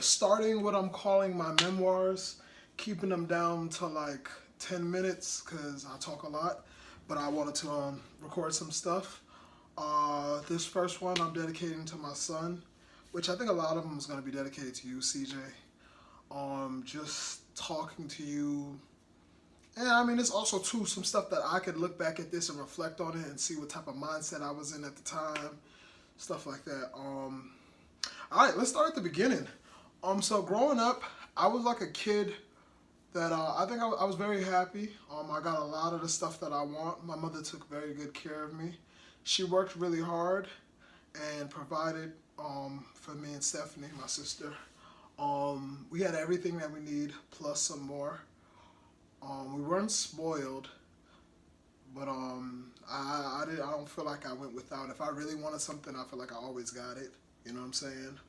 starting what I'm calling my memoirs, keeping them down to like 10 minutes because I talk a lot, but I wanted to record some stuff. This first one I'm dedicating to my son, which I think a lot of them is going to be dedicated to you, CJ. Just talking to you. And I mean, it's also too some stuff that I could look back at this and reflect on it and see what type of mindset I was in at the time, stuff like that. All right, let's start at the beginning. So growing up, I was like a kid that I think I was very happy. I got a lot of the stuff that I want. My mother took very good care of me. She worked really hard and provided for me and Stephanie, my sister. We had everything that we need plus some more. We weren't spoiled, but I don't feel like I went without. If I really wanted something, I feel like I always got it. You know what I'm saying?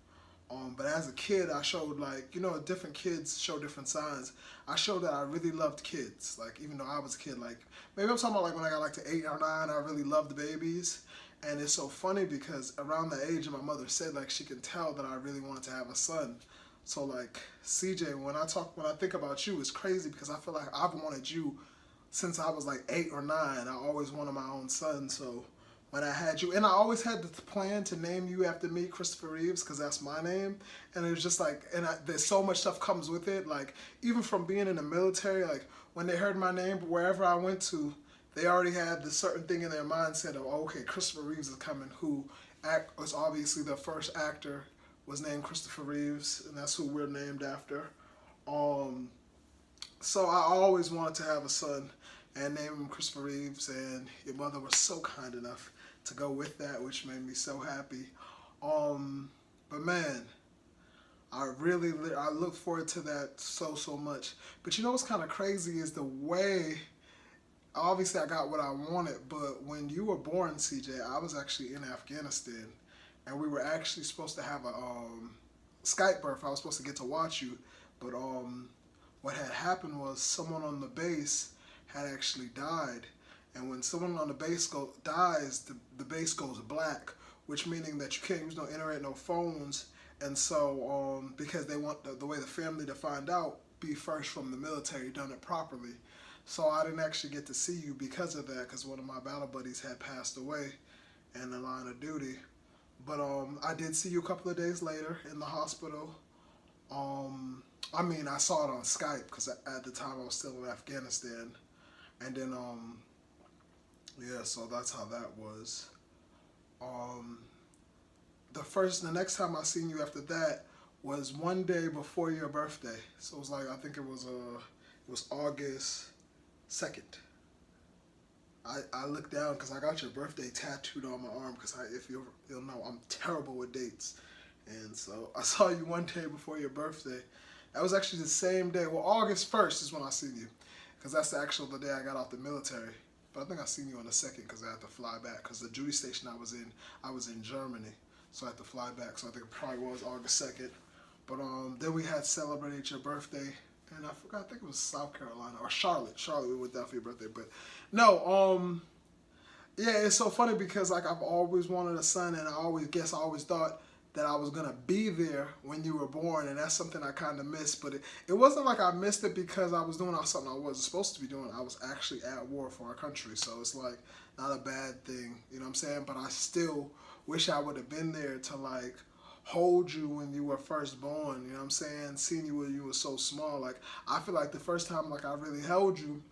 But as a kid, I showed like, different kids show different signs. I showed that I really loved kids. Like, even though I was a kid, like, maybe I'm talking about like when I got like to 8 or 9, I really loved the babies. And it's so funny because around the age, my mother said like she can tell that I really wanted to have a son. So like CJ, when I think about you, it's crazy because I feel like I've wanted you since I was like 8 or 9. I always wanted my own son. So when I had you, and I always had the plan to name you after me, Christopher Reeves, because that's my name. And it was just like, there's so much stuff comes with it. Like even from being in the military, like when they heard my name, wherever I went to, they already had this certain thing in their mindset of, oh, okay, Christopher Reeves is coming, who was obviously the first actor was named Christopher Reeves, and that's who we're named after. Um, so I always wanted to have a son and name him Christopher Reeves, and your mother was so kind enough to go with that, which made me so happy. But man, I look forward to that so much. But you know what's kind of crazy is the way. Obviously, I got what I wanted, but when you were born, CJ, I was actually in Afghanistan, and we were actually supposed to have a Skype birth. I was supposed to get to watch you, but what had happened was someone on the base had actually died, and when someone on the base dies, the base goes black, which meaning that you can't use no internet, no phones, and so because they want the way the family to find out, be first from the military, done it properly. So I didn't actually get to see you because of that, because one of my battle buddies had passed away in the line of duty. But I did see you a couple of days later in the hospital. I mean, I saw it on Skype because at the time I was still in Afghanistan, and then yeah, so that's how that was. Um, the next time I seen you after that was one day before your birthday. So it was like I think it was August 2nd. I looked down because I got your birthday tattooed on my arm because if you'll know, I'm terrible with dates. And so I saw you one day before your birthday. That was actually the same day. Well, August 1st is when I seen you because that's the day I got out the military. But I think I seen you on the 2nd because I had to fly back because the duty station I was in Germany. So I had to fly back. So I think it probably was August 2nd. But then we had celebrated your birthday, and I forgot. I think it was South Carolina or Charlotte. Charlotte, we went down for your birthday. But no, yeah, it's so funny because like I've always wanted a son, and I always thought that I was gonna be there when you were born, and that's something I kind of missed. But it wasn't like I missed it because I was doing something I wasn't supposed to be doing. I was actually at war for our country, so it's like not a bad thing, you know what I'm saying? But I still wish I would have been there to like hold you when you were first born, you know what I'm saying? Seeing you when you were so small, like I feel like the first time like I really held you,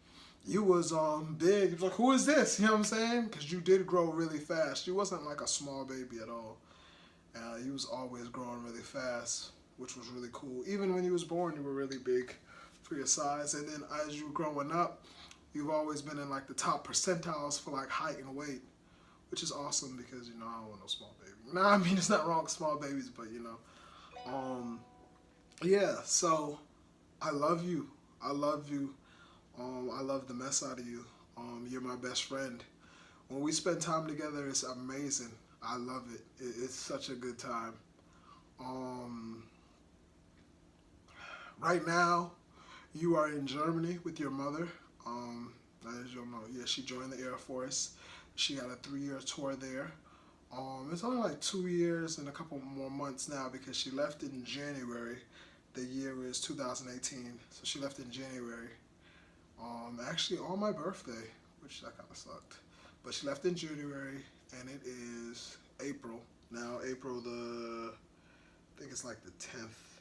you was big. It was like, who is this? You know what I'm saying? Because you did grow really fast. You wasn't like a small baby at all. You was always growing really fast, which was really cool. Even when you was born, you were really big for your size. And then as you were growing up, you've always been in like the top percentiles for like height and weight, which is awesome because I don't want no small baby. Nah, I mean it's not wrong with small babies, but yeah. So I love you. I love you. I love the mess out of you. You're my best friend. When we spend time together, it's amazing. I love it. It's such a good time. Um, right now, you are in Germany with your mother. As you'll know, yeah, she joined the Air Force. She had a 3-year tour there. It's only like 2 years and a couple more months now because she left in January. The year is 2018, so she left in January. Actually on my birthday, which that kind of sucked. But she left in January, and it is April now. April I think it's like the 10th,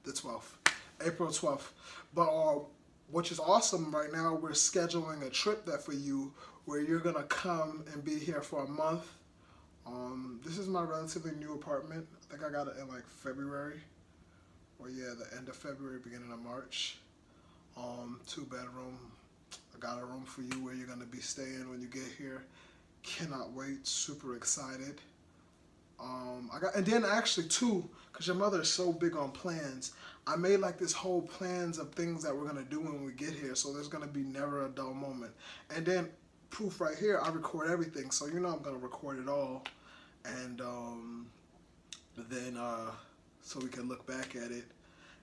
the 12th, April 12th. But which is awesome right now. We're scheduling a trip that for you where you're gonna come and be here for a month. This is my relatively new apartment. I think I got it in like February, or yeah, the end of February, beginning of March. 2 bedroom. I got a room for you where you're gonna be staying when you get here. Cannot wait. Super excited. And then actually too, cause your mother is so big on plans. I made like this whole plans of things that we're gonna do when we get here. So there's gonna be never a dull moment. And then proof right here, I record everything. So you know I'm gonna record it all, and then so we can look back at it.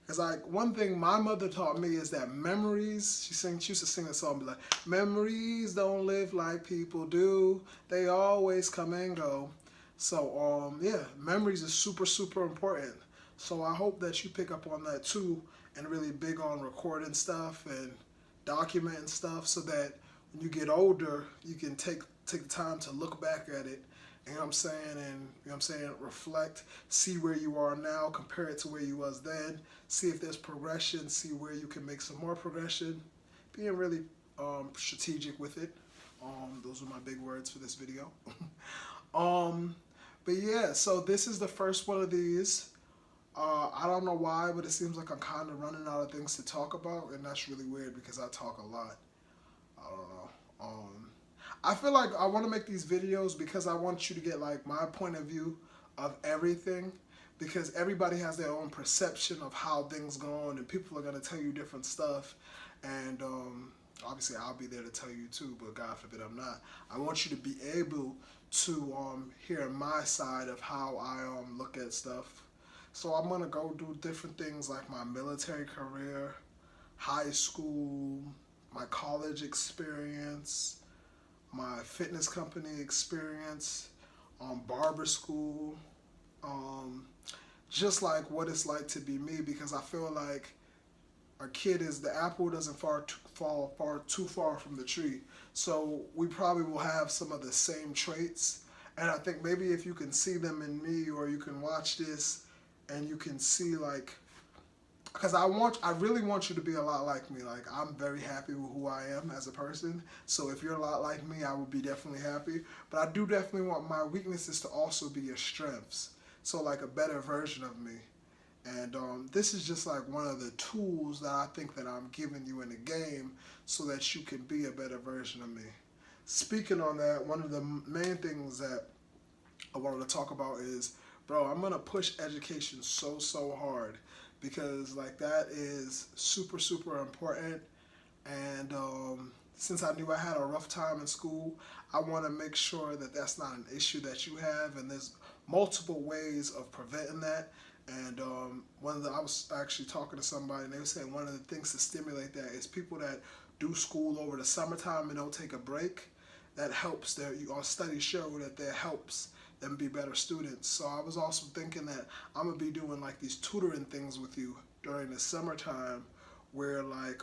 Cause like one thing my mother taught me is that memories. She used to sing a song, be like, memories don't live like people do. They always come and go. So yeah, memories is super important. So I hope that you pick up on that too, and really big on recording stuff and documenting stuff, so that when you get older, you can take the time to look back at it. You know what I'm saying? And you know what I'm saying, reflect, see where you are now, compare it to where you was then, see if there's progression, see where you can make some more progression, being really strategic with it. Those are my big words for this video. But yeah, so this is the first one of these. I don't know why, but it seems like I'm kind of running out of things to talk about, and that's really weird because I talk a lot. I don't know. I feel like I want to make these videos because I want you to get like my point of view of everything, because everybody has their own perception of how things go on, and people are going to tell you different stuff, and obviously I'll be there to tell you too, but God forbid I'm not. I want you to be able to hear my side of how I look at stuff. So I'm going to go do different things like my military career, high school, my college experience, my fitness company experience, barber school, just like what it's like to be me, because I feel like a kid is, the apple doesn't fall too far from the tree. So we probably will have some of the same traits, and I think maybe if you can see them in me, or you can watch this and you can see like, because I really want you to be a lot like me. Like, I'm very happy with who I am as a person. So if you're a lot like me, I would be definitely happy. But I do definitely want my weaknesses to also be your strengths. So like a better version of me. And this is just like one of the tools that I think that I'm giving you in the game so that you can be a better version of me. Speaking on that, one of the main things that I wanted to talk about is, bro, I'm going to push education so hard. Because like that is super important, and since I knew I had a rough time in school, I want to make sure that that's not an issue that you have, and there's multiple ways of preventing that. And I was actually talking to somebody, and they were saying one of the things to stimulate that is people that do school over the summertime and don't take a break. That helps. Studies show that helps them be better students. So I was also thinking that I'm gonna be doing like these tutoring things with you during the summertime, where like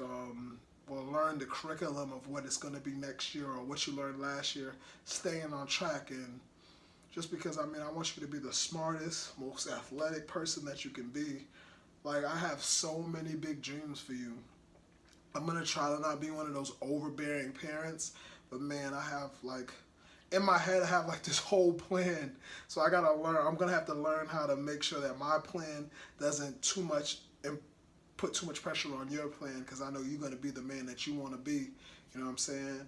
we'll learn the curriculum of what it's gonna be next year, or what you learned last year, staying on track. And just because, I mean, I want you to be the smartest, most athletic person that you can be. Like, I have so many big dreams for you. I'm gonna try to not be one of those overbearing parents, but man, I have like, in my head, I have like this whole plan. So I'm gonna have to learn how to make sure that my plan doesn't put too much pressure on your plan, because I know you're gonna be the man that you wanna be, you know what I'm saying?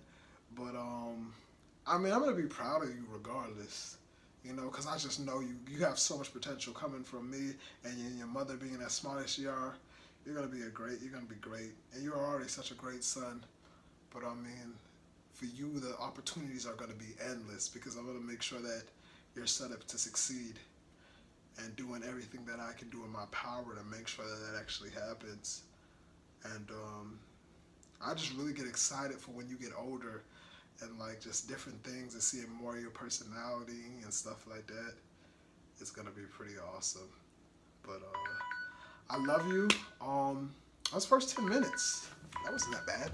But I mean, I'm gonna be proud of you regardless, you know, because I just know you have so much potential coming from me, and your mother being as smart as you are. You're gonna be great, and you're already such a great son. But I mean, for you, the opportunities are going to be endless, because I'm going to make sure that you're set up to succeed, and doing everything that I can do in my power to make sure that actually happens. And I just really get excited for when you get older, and like just different things and seeing more of your personality and stuff like that. It's gonna be pretty awesome. But I love you. That was the first 10 minutes. That wasn't that bad.